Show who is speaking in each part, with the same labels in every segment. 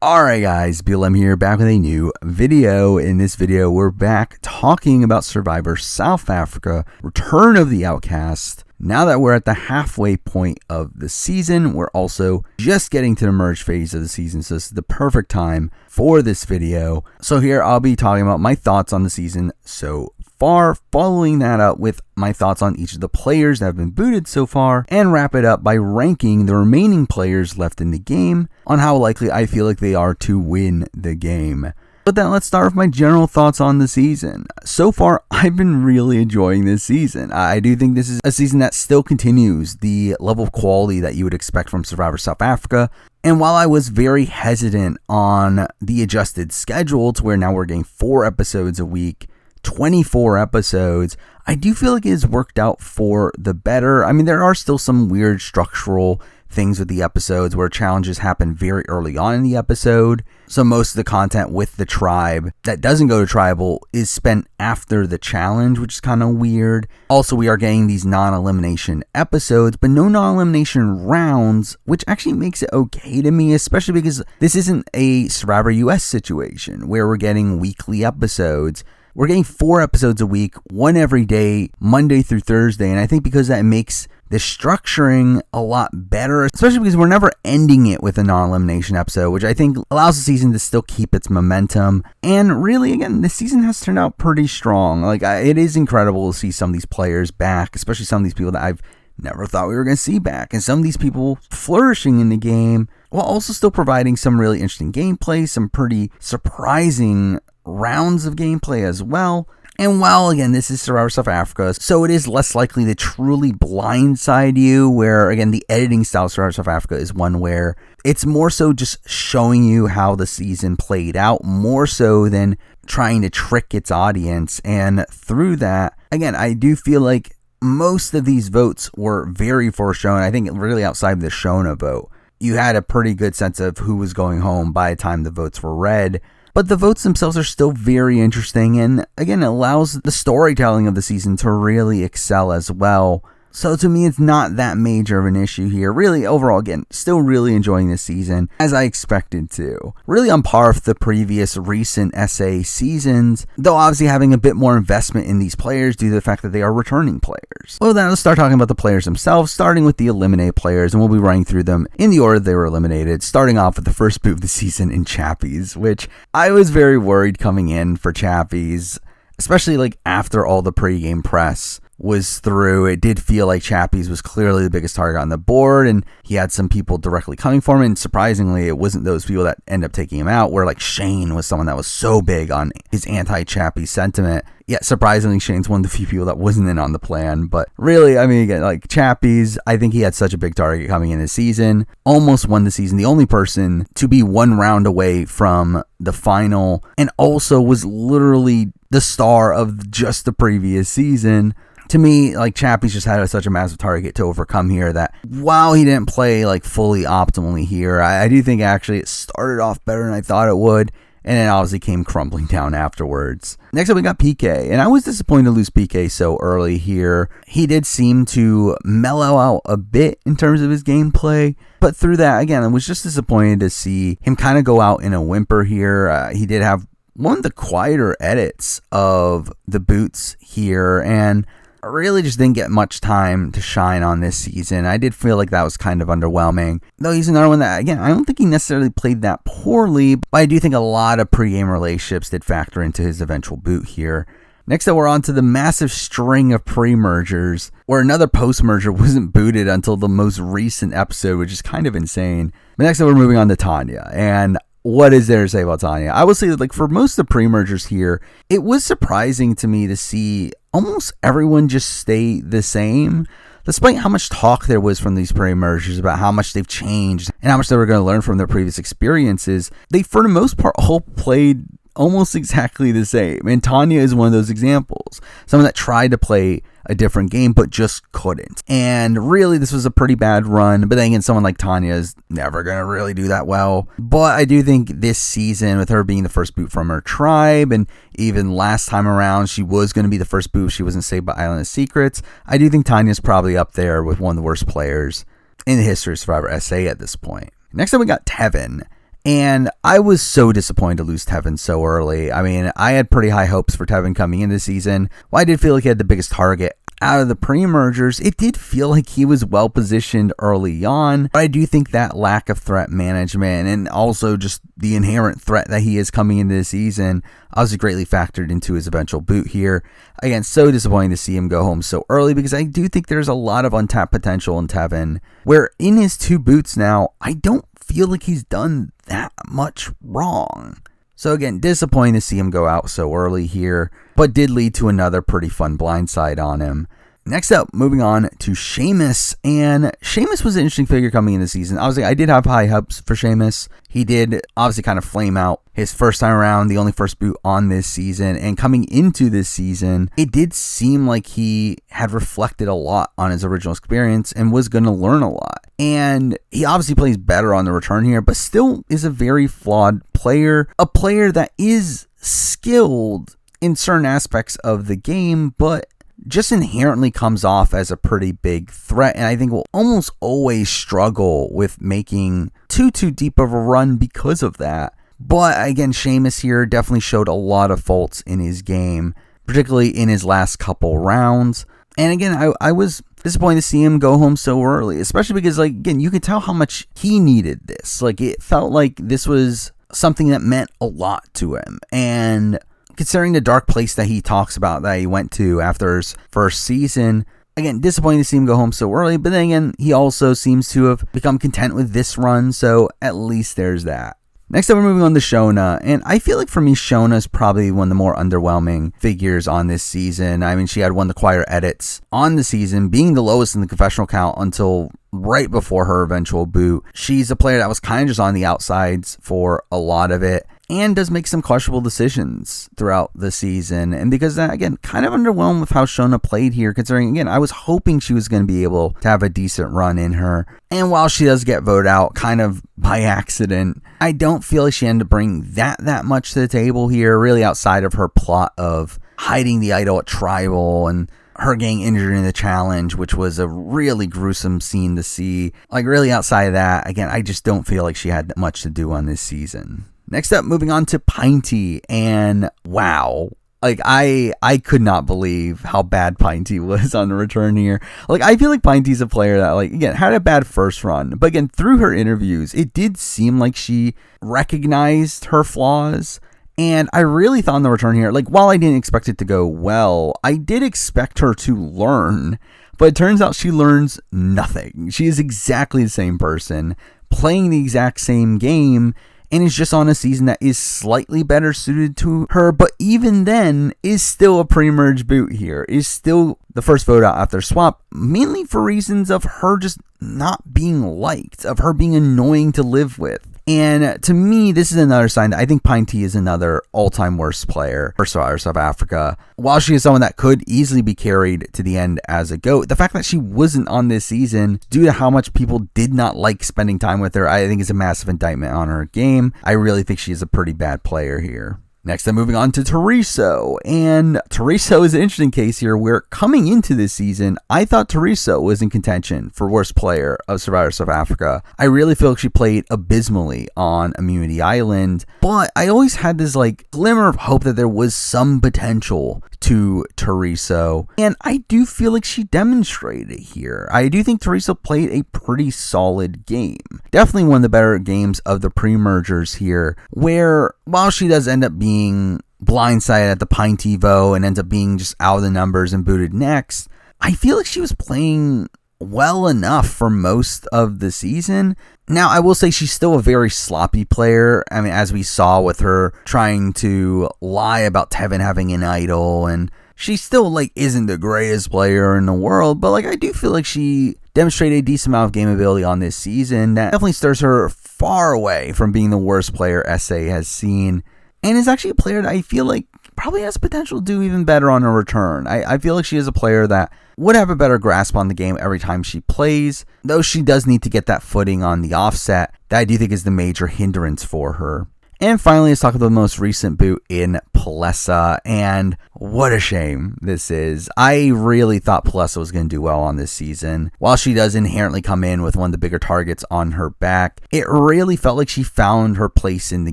Speaker 1: Alright guys, BLM here, back with a new video. In this video, we're back talking about Survivor South Africa, Return of the Outcasts. Now that we're at the halfway point of the season, we're also just getting to the merge phase of the season, so this is the perfect time for this video. So here, I'll be talking about my thoughts on the season so far, following that up with my thoughts on each of the players that have been booted so far, and wrap it up by ranking the remaining players left in the game on how likely I feel like they are to win the game. But then let's start with my general thoughts on the season. So far, I've been really enjoying this season. I do think this is a season that still continues the level of quality that you would expect from Survivor South Africa. And while I was very hesitant on the adjusted schedule to where now we're getting 4 episodes a week, 24 episodes, I do feel like it has worked out for the better. I mean, there are still some weird structural things with the episodes where challenges happen very early on in the episode. So most of the content with the tribe that doesn't go to tribal is spent after the challenge, which is kind of weird. Also, we are getting these non-elimination episodes, but no non-elimination rounds, which actually makes it okay to me, especially because this isn't a Survivor US situation where we're getting weekly episodes. We're getting 4 episodes a week, one every day, Monday through Thursday, and I think because that makes the structuring a lot better, especially because we're never ending it with a non-elimination episode, which I think allows the season to still keep its momentum. And really, again, this season has turned out pretty strong. It is incredible to see some of these players back, especially some of these people that I've never thought we were going to see back, and some of these people flourishing in the game while also still providing some really interesting gameplay, some pretty surprising rounds of gameplay as well. And while, again, this is Survivor South Africa, so it is less likely to truly blindside you, where, again, the editing style of Survivor South Africa is one where it's more so just showing you how the season played out, more so than trying to trick its audience. And through that, again, I do feel like most of these votes were very for Shona. I think really outside of the Shona vote, you had a pretty good sense of who was going home by the time the votes were read. But the votes themselves are still very interesting, and again, it allows the storytelling of the season to really excel as well. So to me, it's not that major of an issue here. Really, overall, again, still really enjoying this season, as I expected to. Really on par with the previous recent SA seasons, though obviously having a bit more investment in these players due to the fact that they are returning players. Well, then let's start talking about the players themselves, starting with the eliminated players, and we'll be running through them in the order they were eliminated, starting off with the first boot of the season in Chappies, which I was very worried coming in for Chappies, especially after all the pregame press was through. It did feel like Chappies was clearly the biggest target on the board, and he had some people directly coming for him, and surprisingly, it wasn't those people that end up taking him out, where Shane was someone that was so big on his anti-Chappies sentiment. Yet surprisingly, Shane's one of the few people that wasn't in on the plan. But really, I mean, again, Chappies, I think he had such a big target coming in the season, almost won the season, the only person to be 1 round away from the final, and also was literally the star of just the previous season. To me, Chappies just had such a massive target to overcome here that while he didn't play fully optimally here, I do think actually it started off better than I thought it would, and then obviously came crumbling down afterwards. Next up, we got PK, and I was disappointed to lose PK so early here. He did seem to mellow out a bit in terms of his gameplay, but through that, again, I was just disappointed to see him kind of go out in a whimper here. He did have one of the quieter edits of the boots here, and really just didn't get much time to shine on this season. I did feel like that was kind of underwhelming. Though he's another one that, again, I don't think he necessarily played that poorly, but I do think a lot of pregame relationships did factor into his eventual boot here. Next up, we're on to the massive string of pre-mergers, where another post-merger wasn't booted until the most recent episode, which is kind of insane. But next up, we're moving on to Tanya, and what is there to say about Tanya? I will say that for most of the pre-mergers here, it was surprising to me to see almost everyone just stay the same, despite how much talk there was from these pre-mergers about how much they've changed and how much they were going to learn from their previous experiences. They, for the most part, all played almost exactly the same, and Tanya is one of those examples. Someone that tried to play a different game but just couldn't, and really this was a pretty bad run. But then again, someone like Tanya is never going to really do that well. But I do think this season, with her being the first boot from her tribe, and even last time around she was going to be the first boot if she wasn't saved by Island of Secrets, I do think Tanya's probably up there with one of the worst players in the history of Survivor SA at this point. Next up, we got Tevin. And I was so disappointed to lose Tevin so early. I mean, I had pretty high hopes for Tevin coming into the season. While I did feel like he had the biggest target out of the pre-mergers, it did feel like he was well positioned early on. But I do think that lack of threat management and also just the inherent threat that he is coming into the season obviously greatly factored into his eventual boot here. Again, so disappointing to see him go home so early because I do think there's a lot of untapped potential in Tevin, where in his 2 boots now, I don't feel like he's done that much wrong. So again, disappointing to see him go out so early here, but did lead to another pretty fun blindside on him. Next up, moving on to Sheamus, and Sheamus was an interesting figure coming into the season. Obviously, I did have high hopes for Sheamus. He did obviously kind of flame out his first time around, the only first boot on this season, and coming into this season, it did seem like he had reflected a lot on his original experience and was going to learn a lot. And he obviously plays better on the return here, but still is a very flawed player, a player that is skilled in certain aspects of the game, but just inherently comes off as a pretty big threat, and I think will almost always struggle with making too deep of a run because of that. But again, Sheamus here definitely showed a lot of faults in his game, particularly in his last couple rounds. And again, I was disappointed to see him go home so early, especially because, like, again, you could tell how much he needed this. Like, it felt like this was something that meant a lot to him, and considering the dark place that he talks about that he went to after his first season, again, disappointing to see him go home so early, but then again, he also seems to have become content with this run, so at least there's that. Next up, we're moving on to Shona, and I feel like for me, Shona is probably one of the more underwhelming figures on this season. I mean, she had one of the quieter edits on the season, being the lowest in the confessional count until right before her eventual boot. She's a player that was kind of just on the outsides for a lot of it, and does make some questionable decisions throughout the season. And because that, again, kind of underwhelmed with how Shona played here, considering, again, I was hoping she was going to be able to have a decent run in her. And while she does get voted out kind of by accident, I don't feel like she ended up bringing that much to the table here, really outside of her plot of hiding the idol at Tribal and her getting injured in the challenge, which was a really gruesome scene to see. Like, really outside of that, again, I just don't feel like she had much to do on this season. Next up, moving on to Pinty, and wow, like I could not believe how bad Pinty was on the return here. Like, I feel like Pinty's a player that, like, again, had a bad first run, but again, through her interviews, it did seem like she recognized her flaws. And I really thought on the return here, like, while I didn't expect it to go well, I did expect her to learn, but it turns out she learns nothing. She is exactly the same person, playing the exact same game, and is just on a season that is slightly better suited to her, but even then is still a pre-merge boot here, is still the first vote out after swap, mainly for reasons of her just not being liked, of her being annoying to live with. And to me, this is another sign that I think Pinty is another all-time worst player for Survivor South Africa. While she is someone that could easily be carried to the end as a GOAT, the fact that she wasn't on this season due to how much people did not like spending time with her, I think is a massive indictment on her game. I really think she is a pretty bad player here. Next, I'm moving on to Teresa, and Teresa is an interesting case here where coming into this season, I thought Teresa was in contention for worst player of Survivor South Africa. I really feel like she played abysmally on Immunity Island, but I always had this like glimmer of hope that there was some potential to Teresa, and I do feel like she demonstrated it here. I do think Teresa played a pretty solid game. Definitely one of the better games of the pre-mergers here, where while she does end up being blindsided at the Pinty vote and ends up being just out of the numbers and booted next, I feel like she was playing well enough for most of the season. Now, I will say she's still a very sloppy player. I mean, as we saw with her trying to lie about Tevin having an idol, and she still, like, isn't the greatest player in the world, but, like, I do feel like she demonstrated a decent amount of game ability on this season that definitely stirs her far away from being the worst player SA has seen, and is actually a player that I feel like probably has potential to do even better on her return. I feel like she is a player that would have a better grasp on the game every time she plays, though she does need to get that footing on the offset that I do think is the major hindrance for her. And finally, let's talk about the most recent boot in Palesa, and what a shame this is. I really thought Palesa was going to do well on this season. While she does inherently come in with one of the bigger targets on her back, it really felt like she found her place in the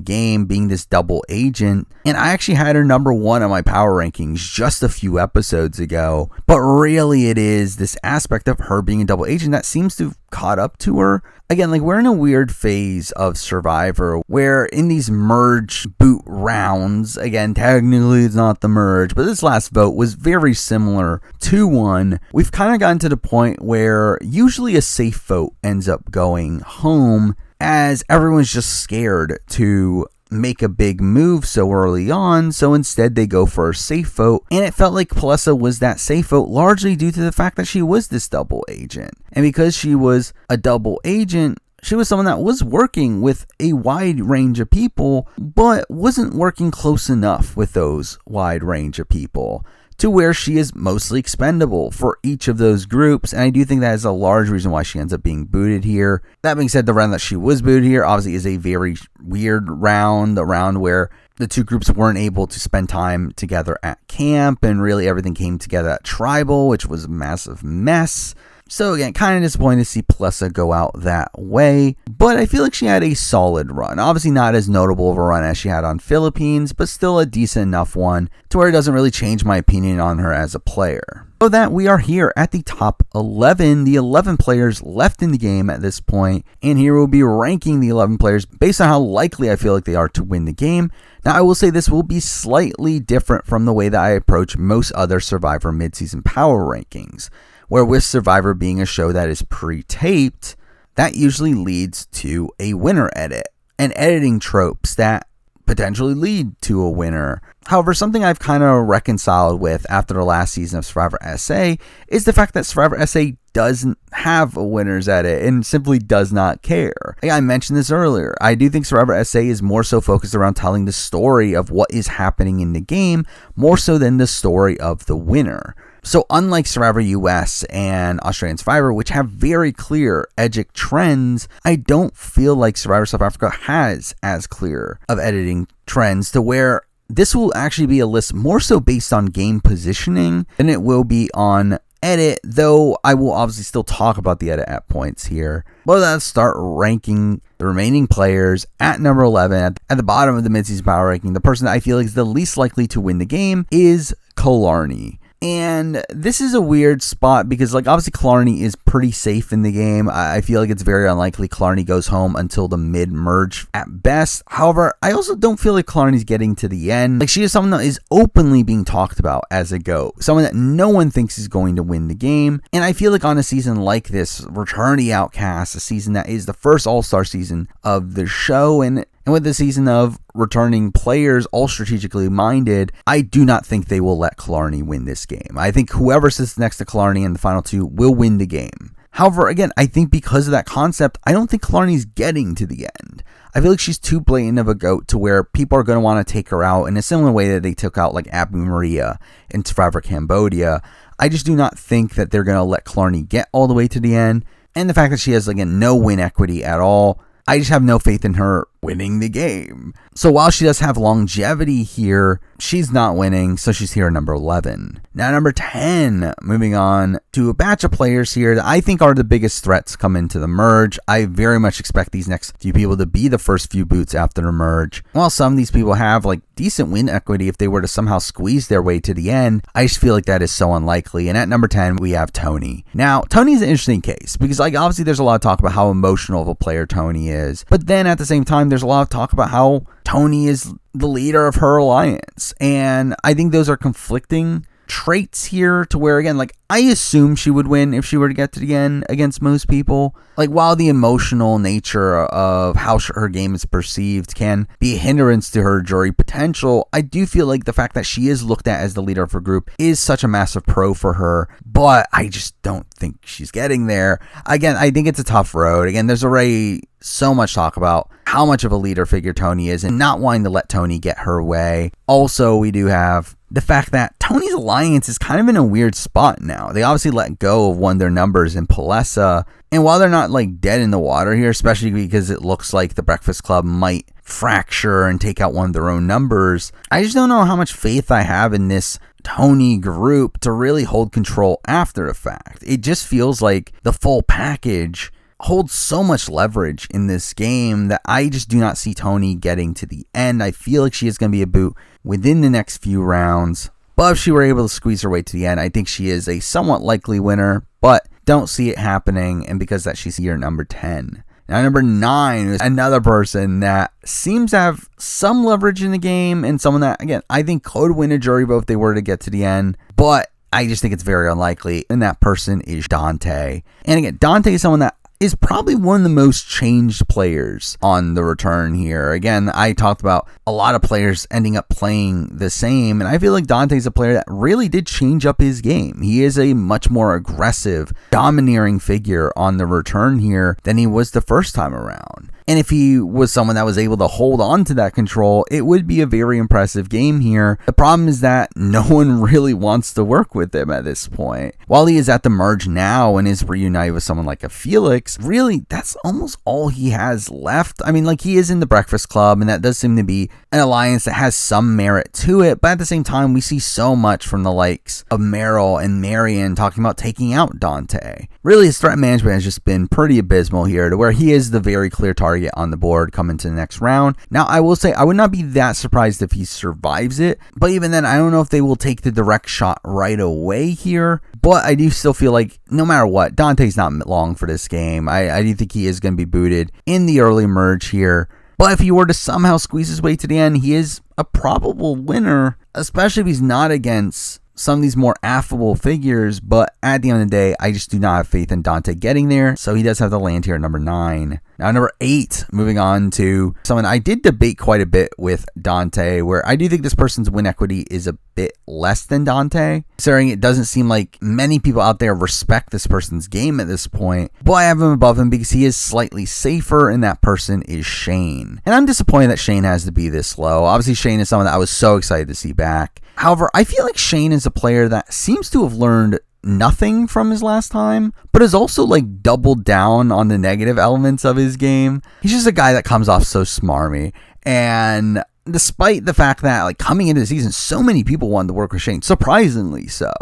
Speaker 1: game, being this double agent, and I actually had her number 1 on my power rankings just a few episodes ago, but really it is this aspect of her being a double agent that seems to have caught up to her. Again, like, we're in a weird phase of Survivor where in these merge boot rounds, again, technically it's not the merge, but this last vote was very similar to one. We've kind of gotten to the point where usually a safe vote ends up going home as everyone's just scared to make a big move so early on, so instead they go for a safe vote, and it felt like Palesa was that safe vote largely due to the fact that she was this double agent. And because she was a double agent, she was someone that was working with a wide range of people, but wasn't working close enough with those wide range of people to where she is mostly expendable for each of those groups, and I do think that is a large reason why she ends up being booted here. That being said, the round that she was booted here obviously is a very weird round, a round where the two groups weren't able to spend time together at camp, and really everything came together at Tribal, which was a massive mess. So again, kind of disappointed to see Palesa go out that way, but I feel like she had a solid run. Obviously not as notable of a run as she had on Philippines, but still a decent enough one to where it doesn't really change my opinion on her as a player. So that we are here at the top 11, the 11 players left in the game at this point, and here we'll be ranking the 11 players based on how likely I feel like they are to win the game. Now, I will say this will be slightly different from the way that I approach most other Survivor midseason power rankings, where with Survivor being a show that is pre-taped, that usually leads to a winner edit and editing tropes that potentially lead to a winner. However, something I've kind of reconciled with after the last season of Survivor SA is the fact that Survivor SA doesn't have a winner's edit and simply does not care. Like I mentioned this earlier, I do think Survivor SA is more so focused around telling the story of what is happening in the game, more so than the story of the winner. So unlike Survivor US and Australian Survivor, which have very clear edgic trends, I don't feel like Survivor South Africa has as clear of editing trends to where this will actually be a list more so based on game positioning than it will be on edit, though I will obviously still talk about the edit at points here. But let's start ranking the remaining players. At number 11, at the bottom of the midseason power ranking, the person that I feel is the least likely to win the game is Killarney. And this is a weird spot because, like, obviously Killarney is pretty safe in the game. I feel like it's very unlikely Killarney goes home until the mid-merge at best. However, I also don't feel like Killarney's getting to the end. Like, she is someone that is openly being talked about as a GOAT. Someone that no one thinks is going to win the game. And I feel like on a season like this, Return of the Outcasts, a season that is the first All-Star season of the show, and with the season of returning players all strategically minded, I do not think they will let Killarney win this game. I think whoever sits next to Killarney in the final two will win the game. However, again, I think because of that concept, I don't think Killarney's getting to the end. I feel like she's too blatant of a GOAT to where people are going to want to take her out in a similar way that they took out like Abu Maria in Survivor Cambodia. I just do not think that they're going to let Killarney get all the way to the end. And the fact that she has, again, no win equity at all, I just have no faith in her winning the game. So while she does have longevity here, she's not winning, so she's here at number 11. Now number 10, moving on to a batch of players here that I think are the biggest threats come into the merge. I very much expect these next few people to be the first few boots after the merge. While some of these people have like decent win equity if they were to somehow squeeze their way to the end, I just feel like that is so unlikely. And at number 10, we have Toni. Now, Toni's an interesting case because like obviously there's a lot of talk about how emotional of a player Toni is, but then at the same time, there's a lot of talk about how Toni is the leader of her alliance. And I think those are conflicting traits here to where, again, like I assume she would win if she were to get to the end against most people. Like while the emotional nature of how her game is perceived can be a hindrance to her jury potential, I do feel like the fact that she is looked at as the leader of her group is such a massive pro for her, but I just don't think she's getting there. Again, I think it's a tough road. Again, there's already so much talk about how much of a leader figure Toni is and not wanting to let Toni get her way. Also, we do have the fact that Toni's alliance is kind of in a weird spot now. They obviously let go of one of their numbers in Palesa, And while they're not like dead in the water here, especially because it looks like the Breakfast Club might fracture and take out one of their own numbers, I just don't know how much faith I have in this Toni group to really hold control after the fact. It just feels like the full package holds so much leverage in this game that I just do not see Toni getting to the end. I feel like she is going to be a boot within the next few rounds. But if she were able to squeeze her way to the end, I think she is a somewhat likely winner, but don't see it happening. And because that, she's here number 10. Now, number 9 is another person that seems to have some leverage in the game and someone that, again, I think could win a jury vote if they were to get to the end, but I just think it's very unlikely. And that person is Dante. And again, Dante is someone that is probably one of the most changed players on the return here. Again, I talked about a lot of players ending up playing the same, and I feel like Dante's a player that really did change up his game. He is a much more aggressive, domineering figure on the return here than he was the first time around. And if he was someone that was able to hold on to that control, it would be a very impressive game here. The problem is that no one really wants to work with him at this point. While he is at the merge now and is reunited with someone like a Felix, really, that's almost all he has left. I mean, like, he is in the Breakfast Club, and that does seem to be an alliance that has some merit to it. But at the same time, we see so much from the likes of Meryl and Marion talking about taking out Dante. Really, his threat management has just been pretty abysmal here, to where he is the very clear target on the board coming to the next round. Now, I will say I would not be that surprised if he survives it, but even then, I don't know if they will take the direct shot right away here. But I do still feel like no matter what, Dante's not long for this game. I do think he is going to be booted in the early merge here. But if he were to somehow squeeze his way to the end, he is a probable winner, especially if he's not against some of these more affable figures. But at the end of the day, I just do not have faith in Dante getting there. So he does have to land here at number 9. Now, number 8, moving on to someone I did debate quite a bit with Dante, where I do think this person's win equity is a bit less than Dante. Considering it doesn't seem like many people out there respect this person's game at this point. But I have him above him because he is slightly safer, and that person is Shane. And I'm disappointed that Shane has to be this low. Obviously, Shane is someone that I was so excited to see back. However, I feel like Shane is a player that seems to have learned nothing from his last time, but has also like doubled down on the negative elements of his game. He's just a guy that comes off so smarmy, and despite the fact that like coming into the season, so many people wanted to work with Shane, surprisingly so.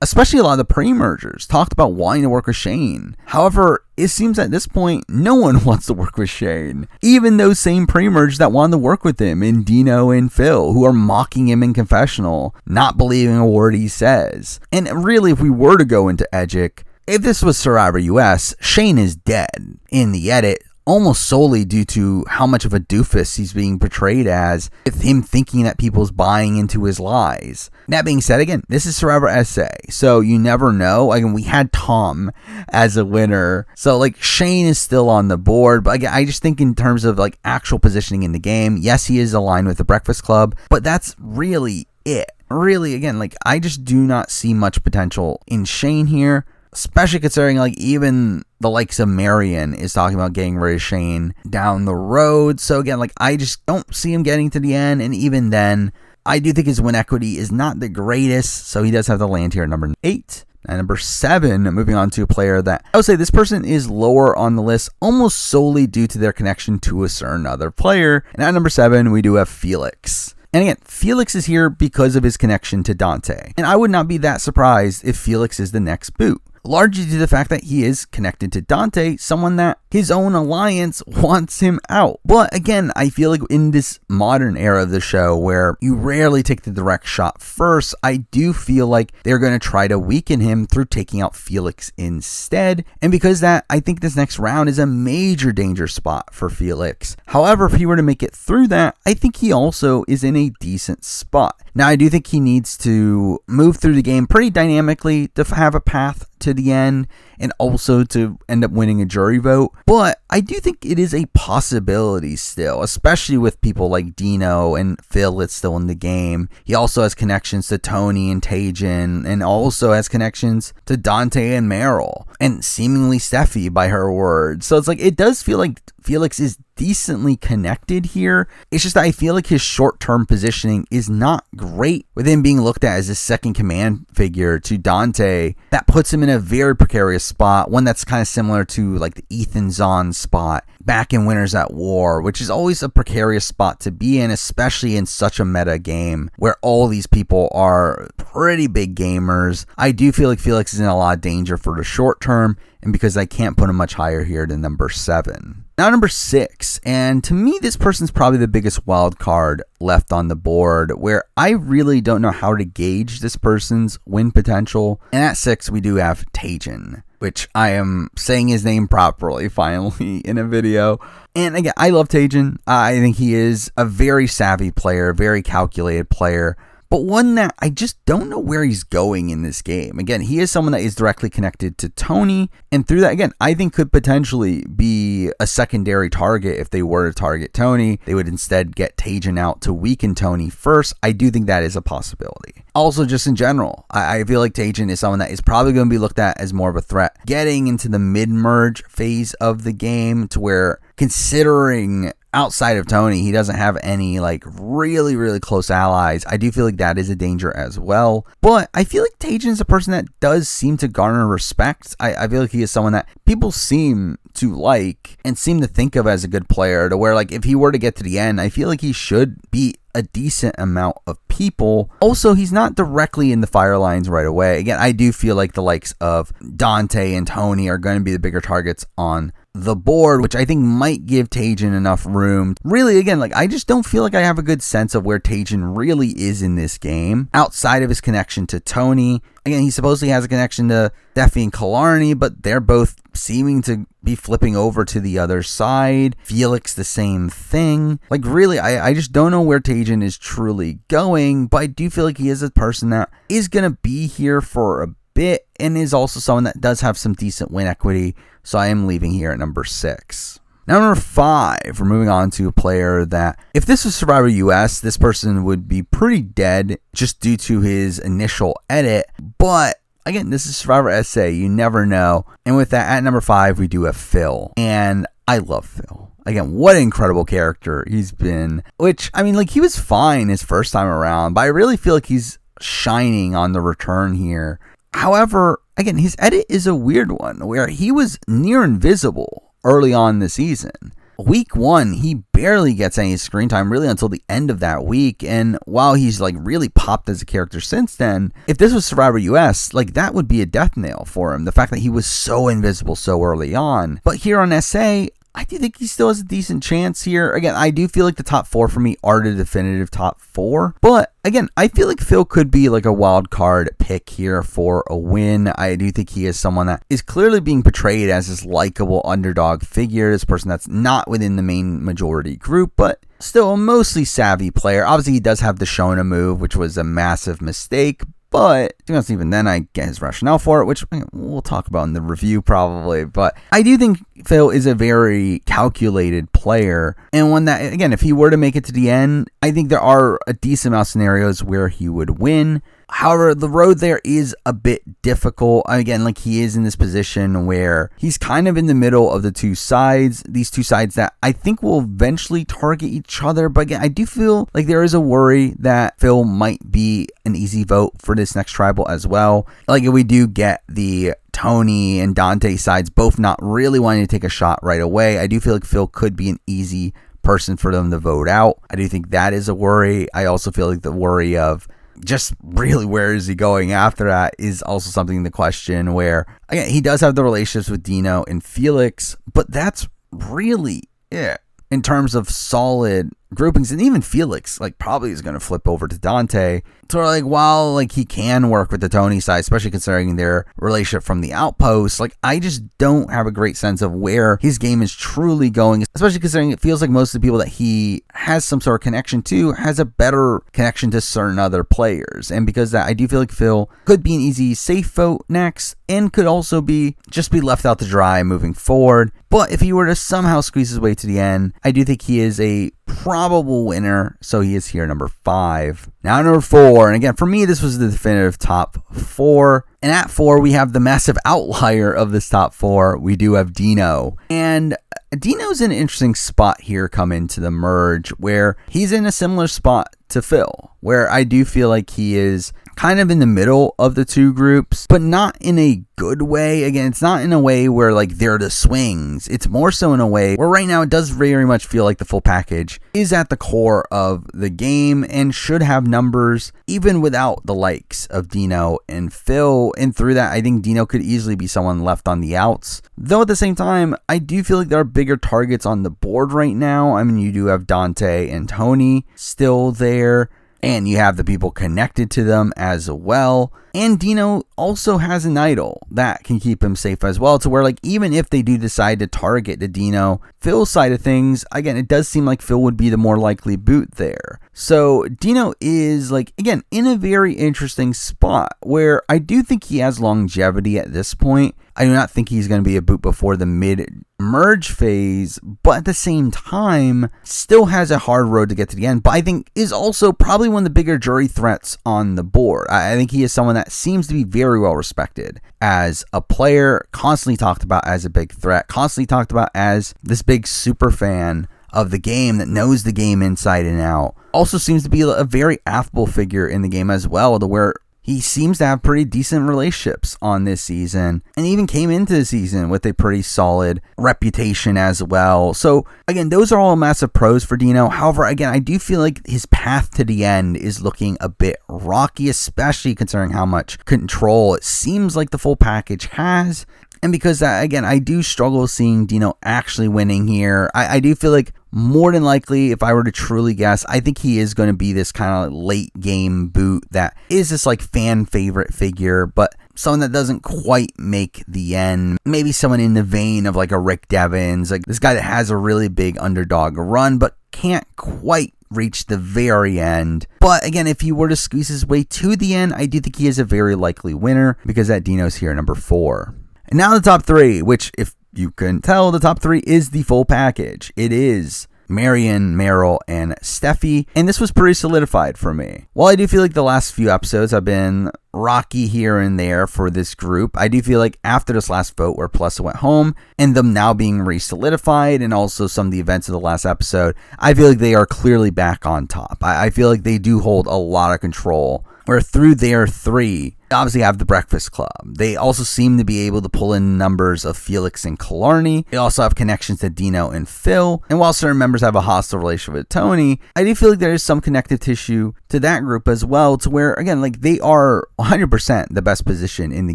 Speaker 1: Especially a lot of the pre-mergers talked about wanting to work with Shane. However, it seems at this point, no one wants to work with Shane. Even those same pre-mergers that wanted to work with him in Dino and Phil, who are mocking him in confessional, not believing a word he says. And really, if we were to go into Edgic, if this was Survivor US, Shane is dead in the edit, almost solely due to how much of a doofus he's being portrayed as, with him thinking that people's buying into his lies. That being said, again, this is Survivor SA, so you never know. Again, we had Tom as a winner, so like Shane is still on the board, but again, I just think in terms of like actual positioning in the game, yes, he is aligned with the Breakfast Club, but that's really it. Really, again, like I just do not see much potential in Shane here. Especially considering like even the likes of Marion is talking about getting rid of Shane down the road. So again, like I just don't see him getting to the end. And even then, I do think his win equity is not the greatest. So he does have to land here at number 8. And number 7, moving on to a player that I would say this person is lower on the list almost solely due to their connection to a certain other player. And at number 7, we do have Felix. And again, Felix is here because of his connection to Dante. And I would not be that surprised if Felix is the next boot. Largely due to the fact that he is connected to Dante, someone that his own alliance wants him out. But again, I feel like in this modern era of the show where you rarely take the direct shot first, I do feel like they're going to try to weaken him through taking out Felix instead. And because that, I think this next round is a major danger spot for Felix. However, if he were to make it through that, I think he also is in a decent spot. Now, I do think he needs to move through the game pretty dynamically to have a path to the end and also to end up winning a jury vote. But I do think it is a possibility still, especially with people like Dino and Phil that's still in the game. He also has connections to Toni and Taegen, and also has connections to Dante and Meryl, and seemingly Steffi by her words. So it's like, it does feel like Felix is decently connected here. It's just that I feel like his short-term positioning is not great, with him being looked at as a second command figure to Dante. That puts him in a very precarious spot, one that's kind of similar to like the Ethan Zahn spot back in Winners at War, which is always a precarious spot to be in, especially in such a meta game where all these people are pretty big gamers. I do feel like Felix is in a lot of danger for the short term, and because I can't put him much higher here than number 7. Now number 6, and to me this person's probably the biggest wild card left on the board, where I really don't know how to gauge this person's win potential. And at 6 we do have Taegen, which I am saying his name properly finally in a video. And again, I love Taegen. I think he is a very savvy player, very calculated player, but one that I just don't know where he's going in this game. Again, he is someone that is directly connected to Toni, and through that, again, I think could potentially be a secondary target. If they were to target Toni, they would instead get Taegen out to weaken Toni first. I do think that is a possibility. Also, just in general, I feel like Taegen is someone that is probably going to be looked at as more of a threat getting into the mid-merge phase of the game, to where, considering outside of Toni, he doesn't have any like really close allies. I do feel like that is a danger as well. But I feel like Taegen is a person that does seem to garner respect. I feel like he is someone that people seem to like and seem to think of as a good player, to where like if he were to get to the end, I feel like he should be a decent amount of people. Also, he's not directly in the fire lines right away. Again, I do feel like the likes of Dante and Toni are going to be the bigger targets on the board, which I think might give Taegen enough room. Really, again, like I just don't feel like I have a good sense of where Taegen really is in this game outside of his connection to Toni. Again, he supposedly has a connection to Steffi and Killarney, but they're both seeming to be flipping over to the other side. Felix, the same thing. Like really, I just don't know where Taegen is truly going, but I do feel like he is a person that is going to be here for a bit and is also someone that does have some decent win equity. So I am leaving here at number 6. Now number 5, we're moving on to a player that, if this was Survivor US, this person would be pretty dead just due to his initial edit. But again, this is Survivor SA, you never know. And with that, at number 5, we do have Phil. And I love Phil. Again, what an incredible character he's been. Which, I mean, like, he was fine his first time around, but I really feel like he's shining on the return here. However, again, his edit is a weird one, where he was near invisible early on in the season. Week 1, he barely gets any screen time really until the end of that week. And while he's like really popped as a character since then, if this was Survivor US, like that would be a death nail for him. The fact that he was so invisible so early on. But here on SA, I do think he still has a decent chance here. Again, I do feel like the top 4 for me are the definitive top 4. But again, I feel like Phil could be like a wild card pick here for a win. I do think he is someone that is clearly being portrayed as this likable underdog figure, this person that's not within the main majority group, but still a mostly savvy player. Obviously, he does have the Shona move, which was a massive mistake. But even then, I get his rationale for it, which we'll talk about in the review probably. But I do think Phil is a very calculated player, and one that, again, if he were to make it to the end, I think there are a decent amount of scenarios where he would win. However, the road there is a bit difficult. Again, like he is in this position where he's kind of in the middle of the two sides. These two sides that I think will eventually target each other. But again, I do feel like there is a worry that Phil might be an easy vote for this next tribal as well. Like if we do get the Toni and Dante sides both not really wanting to take a shot right away, I do feel like Phil could be an easy person for them to vote out. I do think that is a worry. I also feel like the worry of just really where is he going after that is also something to question, where again, he does have the relationships with Dino and Felix, but that's really it in terms of solid groupings. And even Felix like probably is going to flip over to Dante. So like while like he can work with the Toni side, especially considering their relationship from the Outpost, like I just don't have a great sense of where his game is truly going, especially considering it feels like most of the people that he has some sort of connection to has a better connection to certain other players. And because that, I do feel like Phil could be an easy safe vote next, and could also be left out to dry moving forward. But if he were to somehow squeeze his way to the end, I do think he is a probable winner, so he is here number 5. Now number 4, and again, for me, this was the definitive top 4. And at 4, we have the massive outlier of this top 4. We do have Dino. And Dino's in an interesting spot here coming to the merge, where he's in a similar spot to Phil, where I do feel like he is kind of in the middle of the two groups, but not in a good way. Again, it's not in a way where like they're the swings. It's more so in a way where right now it does very much feel like the full package is at the core of the game and should have numbers even without the likes of Dino and Phil. And through that, I think Dino could easily be someone left on the outs. Though at the same time, I do feel like there are bigger targets on the board right now. I mean, you do have Dante and Toni still there, and you have the people connected to them as well. And Dino also has an idol that can keep him safe as well, to where like even if they do decide to target the Dino Phil side of things, again, it does seem like Phil would be the more likely boot there. So Dino is like, again, in a very interesting spot where I do think he has longevity at this point. I do not think he's going to be a boot before the mid-merge phase, but at the same time, still has a hard road to get to the end, but I think is also probably one of the bigger jury threats on the board. I think he is someone that seems to be very well respected as a player, constantly talked about as a big threat, constantly talked about as this big super fan of the game that knows the game inside and out. Also seems to be a very affable figure in the game as well, to where he seems to have pretty decent relationships on this season, and even came into the season with a pretty solid reputation as well. So again, those are all massive pros for Dino. However, again, I do feel like his path to the end is looking a bit rocky, especially considering how much control it seems like the full package has. And because, again, I do struggle seeing Dino actually winning here. I do feel like more than likely, if I were to truly guess, I think he is going to be this kind of late game boot that is this like fan favorite figure, but someone that doesn't quite make the end. Maybe someone in the vein of like a Rick Devens, like this guy that has a really big underdog run, but can't quite reach the very end. But again, if he were to squeeze his way to the end, I do think he is a very likely winner, because that Dino's here number 4. And now the top 3, which if you can tell, the top 3 is the full package. It is Marion, Meryl, and Steffi, and this was pretty solidified for me. While I do feel like the last few episodes have been rocky here and there for this group, I do feel like after this last vote where Palesa went home and them now being re-solidified, and also some of the events of the last episode, I feel like they are clearly back on top. I feel like they do hold a lot of control, where through their 3, obviously have the Breakfast Club. They also seem to be able to pull in numbers of Felix and Killarney. They also have connections to Dino and Phil. And while certain members have a hostile relationship with Toni, I do feel like there is some connective tissue to that group as well, to where, again, like they are 100% the best position in the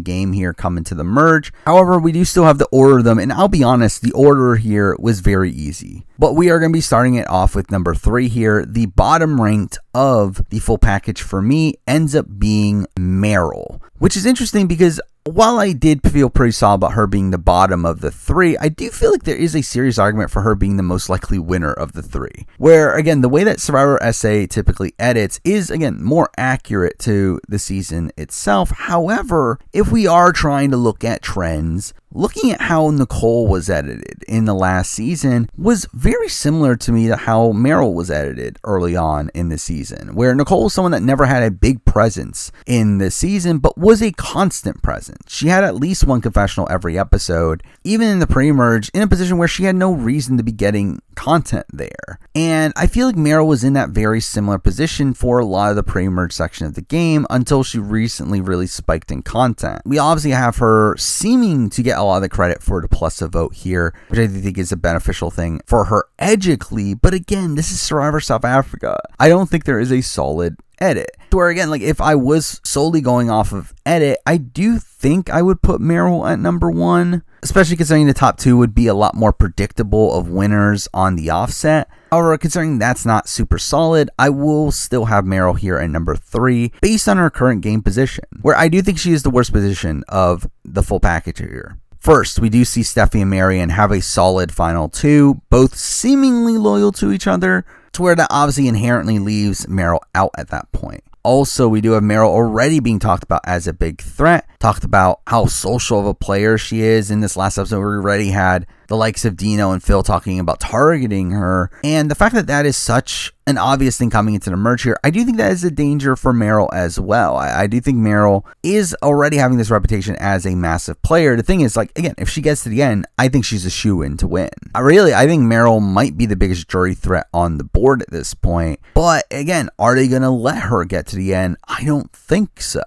Speaker 1: game here coming to the merge. However, we do still have to order them, and I'll be honest, the order here was very easy. But we are going to be starting it off with number 3 here. The bottom ranked of the full package for me ends up being Meryl, which is interesting because while I did feel pretty solid about her being the bottom of the 3, I do feel like there is a serious argument for her being the most likely winner of the 3. Where, again, the way that Survivor SA typically edits is, again, more accurate to the season itself. However, if we are trying to look at trends, looking at how Nicole was edited in the last season was very similar to me to how Meryl was edited early on in the season, where Nicole was someone that never had a big presence in the season, but was a constant presence. She had at least one confessional every episode, even in the pre-merge, in a position where she had no reason to be getting content there. And I feel like Meryl was in that very similar position for a lot of the pre-merge section of the game until she recently really spiked in content. We obviously have her seeming to get a lot of the credit for the Palesa vote here, which I think is a beneficial thing for her edgically. But again, this is Survivor South Africa. I don't think there is a solid edit. Where again, like if I was solely going off of edit, I do think I would put Meryl at number 1, especially considering the top 2 would be a lot more predictable of winners on the offset. However, considering that's not super solid, I will still have Meryl here at number 3 based on her current game position, where I do think she is the worst position of the full package here. First, we do see Steffi and Marion have a solid final 2, both seemingly loyal to each other, to where that obviously inherently leaves Meryl out at that point. Also, we do have Meryl already being talked about as a big threat, talked about how social of a player she is. In this last episode, we already had the likes of Dino and Phil talking about targeting her. And the fact that that is such an obvious thing coming into the merge here, I do think that is a danger for Meryl as well. I do think Meryl is already having this reputation as a massive player. The thing is, like, again, if she gets to the end, I think she's a shoo-in to win. I think Meryl might be the biggest jury threat on the board at this point. But again, are they going to let her get to the end? I don't think so.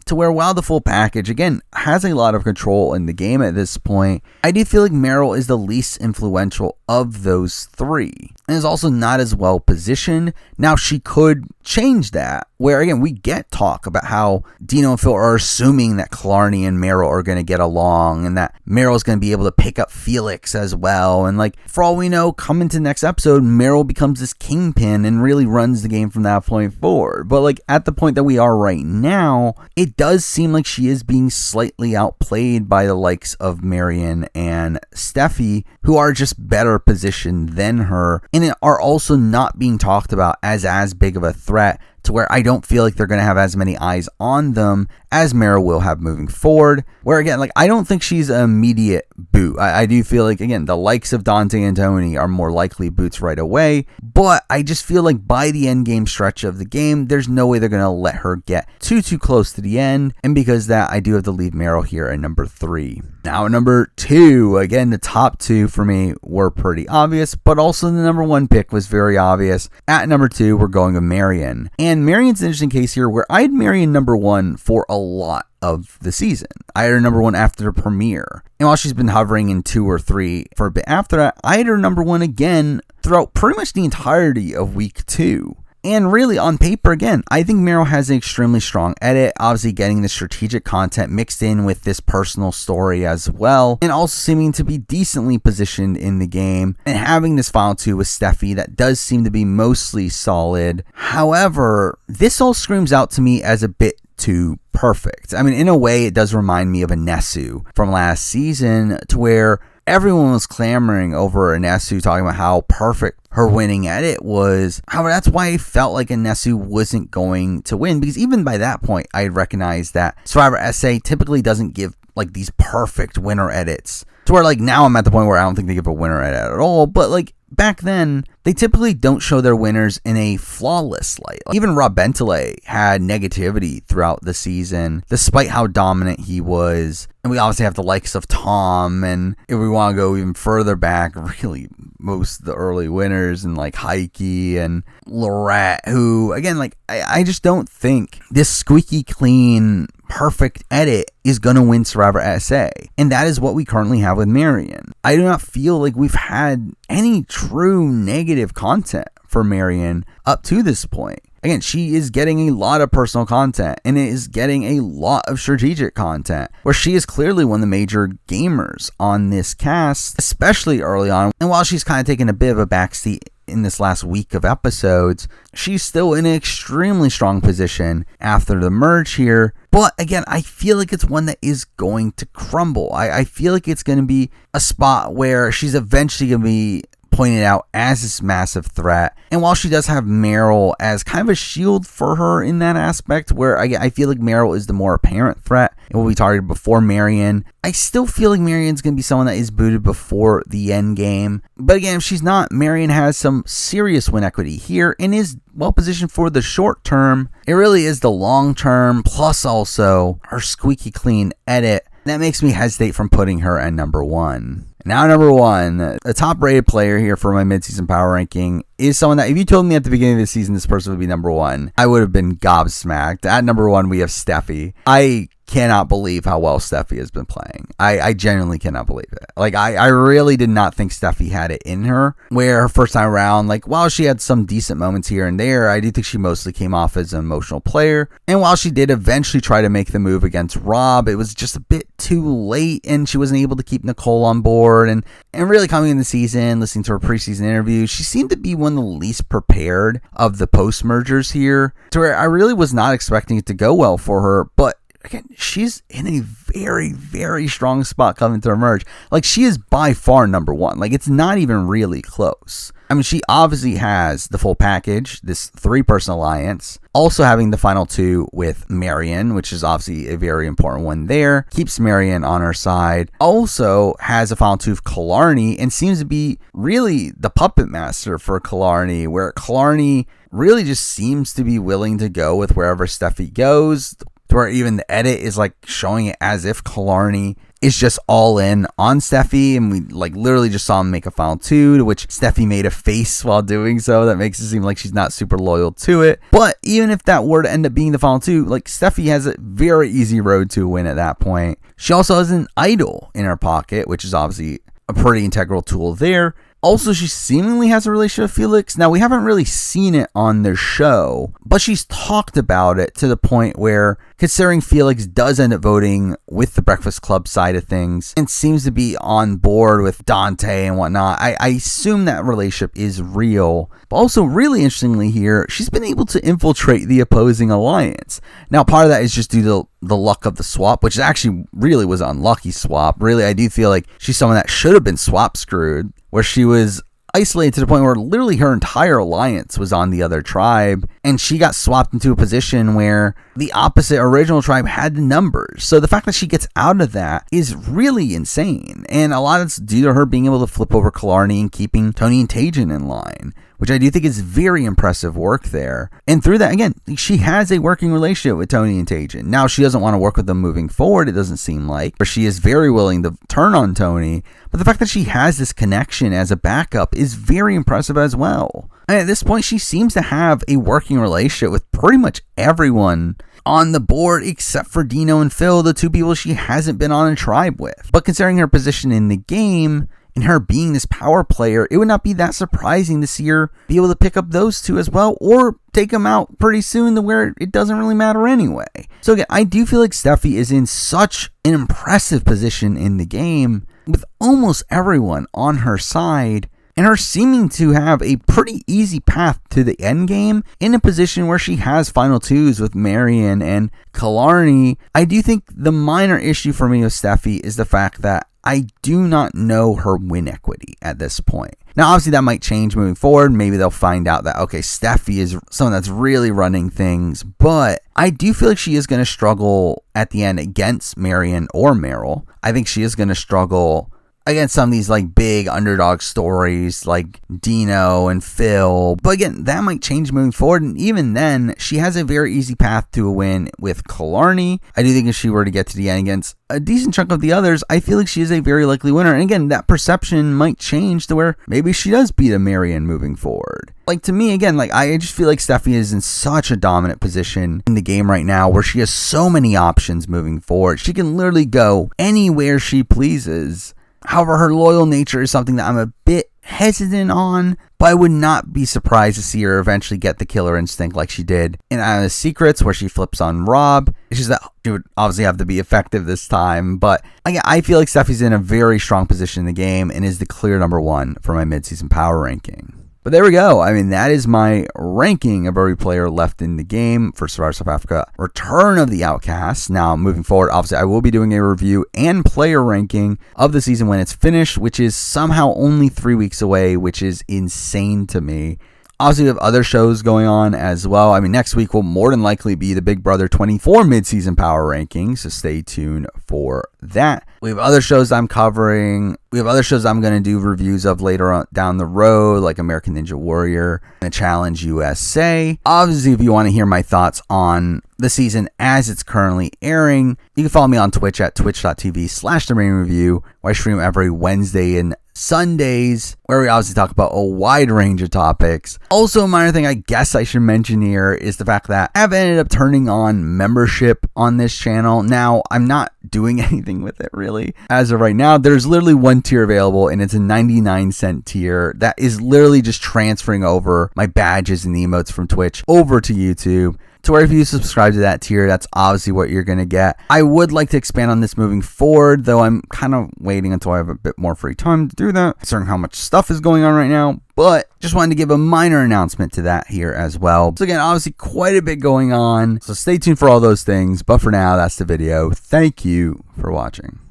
Speaker 1: To where, while the full package, again, has a lot of control in the game at this point, I do feel like Meryl is the least influential of those three, and is also not as well positioned. Now, she could change that, where, again, we get talk about how Dino and Phil are assuming that Killarney and Meryl are going to get along, and that Meryl's going to be able to pick up Felix as well, and, like, for all we know, coming to the next episode, Meryl becomes this kingpin and really runs the game from that point forward. But, like, at the point that we are right now, it does seem like she is being slightly outplayed by the likes of Marion and Steffi, who are just better positioned than her, and are also not being talked about as big of a threat, to where I don't feel like they're going to have as many eyes on them as Meryl will have moving forward. Where, again, like, I don't think she's an immediate boot. I do feel like, again, the likes of Dante and Toni are more likely boots right away. But I just feel like by the end game stretch of the game, there's no way they're going to let her get too close to the end. And because of that, I do have to leave Meryl here at number 3. Now, at number 2, again, the top 2 for me were pretty obvious, but also the number 1 pick was very obvious. At number 2, we're going with Marion. And Marion's an interesting case here, where I had Marion number 1 for a lot of the season. I had her number 1 after the premiere. And while she's been hovering in 2 or 3 for a bit after that, I had her number 1 again throughout pretty much the entirety of week 2. And really, on paper, again, I think Meryl has an extremely strong edit, obviously getting the strategic content mixed in with this personal story as well, and also seeming to be decently positioned in the game, and having this final 2 with Steffi that does seem to be mostly solid. However, this all screams out to me as a bit too perfect. I mean, in a way, it does remind me of a Nessu from last season, to where everyone was clamoring over Nessu, talking about how perfect her winning edit was. However, that's why I felt like Nessu wasn't going to win, because even by that point, I recognized that Survivor SA typically doesn't give like these perfect winner edits. To where, like, now I'm at the point where I don't think they give a winner edit at all, but like back then, they typically don't show their winners in a flawless light. Like, even Rob Bentley had negativity throughout the season, despite how dominant he was. And we obviously have the likes of Tom, and if we want to go even further back, really most of the early winners, and like Heike and Lorette, who, again, like, I just don't think this squeaky clean perfect edit is going to win Survivor SA. And that is what we currently have with Marion. I do not feel like we've had any true negative content for Marion up to this point. Again, she is getting a lot of personal content, and it is getting a lot of strategic content, where she is clearly one of the major gamers on this cast, especially early on. And while she's kind of taken a bit of a backseat in this last week of episodes, she's still in an extremely strong position after the merge here. But again, I feel like it's one that is going to crumble. I feel like it's going to be a spot where she's eventually going to be pointed out as this massive threat. And while she does have Meryl as kind of a shield for her in that aspect, where I feel like Meryl is the more apparent threat and will be targeted before Marion, I still feel like Marion's going to be someone that is booted before the end game. But again, if she's not, Marion has some serious win equity here and is well positioned for the short term. It really is the long term, plus also her squeaky clean edit. That makes me hesitate from putting her at number 1. Now, number 1, the top rated player here for my midseason power ranking is someone that, if you told me at the beginning of the season this person would be number 1, I would have been gobsmacked. At number 1, we have Steffi. I cannot believe how well Steffi has been playing. I genuinely cannot believe it. Like, I really did not think Steffi had it in her, where her first time around, like, while she had some decent moments here and there, I do think she mostly came off as an emotional player. And while she did eventually try to make the move against Rob, it was just a bit too late, and she wasn't able to keep Nicole on board. And really coming in the season, listening to her preseason interview, she seemed to be one of the least prepared of the post-mergers here, to where I really was not expecting it to go well for her. But again, she's in a very, very strong spot coming to her merge. Like, she is by far number 1. Like, it's not even really close. I mean, she obviously has the full package, this 3-person alliance, also having the final 2 with Marion, which is obviously a very important one there, keeps Marion on her side, also has a final 2 of Killarney, and seems to be really the puppet master for Killarney, where Killarney really just seems to be willing to go with wherever Steffi goes, to where even the edit is like showing it as if Killarney is just all in on Steffi, and we like literally just saw him make a final 2, to which Steffi made a face while doing so that makes it seem like she's not super loyal to it. But even if that were to end up being the final 2, like Steffi has a very easy road to a win at that point. She also has an idol in her pocket, which is obviously a pretty integral tool there. Also, she seemingly has a relationship with Felix. Now, we haven't really seen it on their show, but she's talked about it to the point where, considering Felix does end up voting with the Breakfast Club side of things and seems to be on board with Dante and whatnot, I assume that relationship is real. But also, really interestingly here, she's been able to infiltrate the opposing alliance. Now, part of that is just due to the luck of the swap, which actually really was an unlucky swap. Really, I do feel like she's someone that should have been swap screwed, where she was isolated to the point where literally her entire alliance was on the other tribe, and she got swapped into a position where the opposite original tribe had the numbers. So the fact that she gets out of that is really insane, and a lot of it's due to her being able to flip over Killarney and keeping Toni and Taegen in line, which I do think is very impressive work there. And through that, again, she has a working relationship with Toni and Taegen. Now, she doesn't want to work with them moving forward, it doesn't seem like, but she is very willing to turn on Toni. But the fact that she has this connection as a backup is very impressive as well. And at this point, she seems to have a working relationship with pretty much everyone on the board except for Dino and Phil, the 2 people she hasn't been on a tribe with. But considering her position in the game, and her being this power player, it would not be that surprising to see her be able to pick up those 2 as well, or take them out pretty soon to where it doesn't really matter anyway. So again, I do feel like Steffi is in such an impressive position in the game, with almost everyone on her side, and her seeming to have a pretty easy path to the end game in a position where she has final 2s with Marion and Killarney. I do think the minor issue for me with Steffi is the fact that I do not know her win equity at this point. Now, obviously, that might change moving forward. Maybe they'll find out that, okay, Steffi is someone that's really running things. But I do feel like she is going to struggle at the end against Marion or Meryl. I think she is going to struggle against some of these like big underdog stories like Dino and Phil. But again, that might change moving forward. And even then, she has a very easy path to a win with Killarney. I do think if she were to get to the end against a decent chunk of the others, I feel like she is a very likely winner. And again, that perception might change to where maybe she does beat a Marion moving forward. Like, to me, again, like, I just feel like Steffi is in such a dominant position in the game right now where she has so many options moving forward. She can literally go anywhere she pleases. However, her loyal nature is something that I'm a bit hesitant on, but I would not be surprised to see her eventually get the killer instinct like she did in Secrets, where she flips on Rob. It's just that she would obviously have to be effective this time, but I feel like Steffi's in a very strong position in the game and is the clear number 1 for my midseason power ranking. But there we go. I mean, that is my ranking of every player left in the game for Survivor South Africa Return of the Outcasts. Now, moving forward, obviously, I will be doing a review and player ranking of the season when it's finished, which is somehow only 3 weeks away, which is insane to me. Obviously, we have other shows going on as well. I mean, next week will more than likely be the Big Brother 24 mid-season power rankings, so stay tuned for that. We have other shows I'm covering. We have other shows I'm going to do reviews of later on down the road, like American Ninja Warrior and Challenge USA. Obviously, if you want to hear my thoughts on the season as it's currently airing, you can follow me on Twitch at twitch.tv/TheRainReview, where I stream every Wednesday and Sundays, where we obviously talk about a wide range of topics. Also, a minor thing I guess I should mention here is the fact that I've ended up turning on membership on this channel. Now, I'm not doing anything with it really as of right now. There's literally one tier available, and it's a 99-cent tier that is literally just transferring over my badges and emotes from Twitch over to YouTube. To where if you subscribe to that tier, that's obviously what you're going to get. I would like to expand on this moving forward, though I'm kind of waiting until I have a bit more free time to do that, considering how much stuff is going on right now. But just wanted to give a minor announcement to that here as well. So again, obviously quite a bit going on, so stay tuned for all those things. But for now, that's the video. Thank you for watching.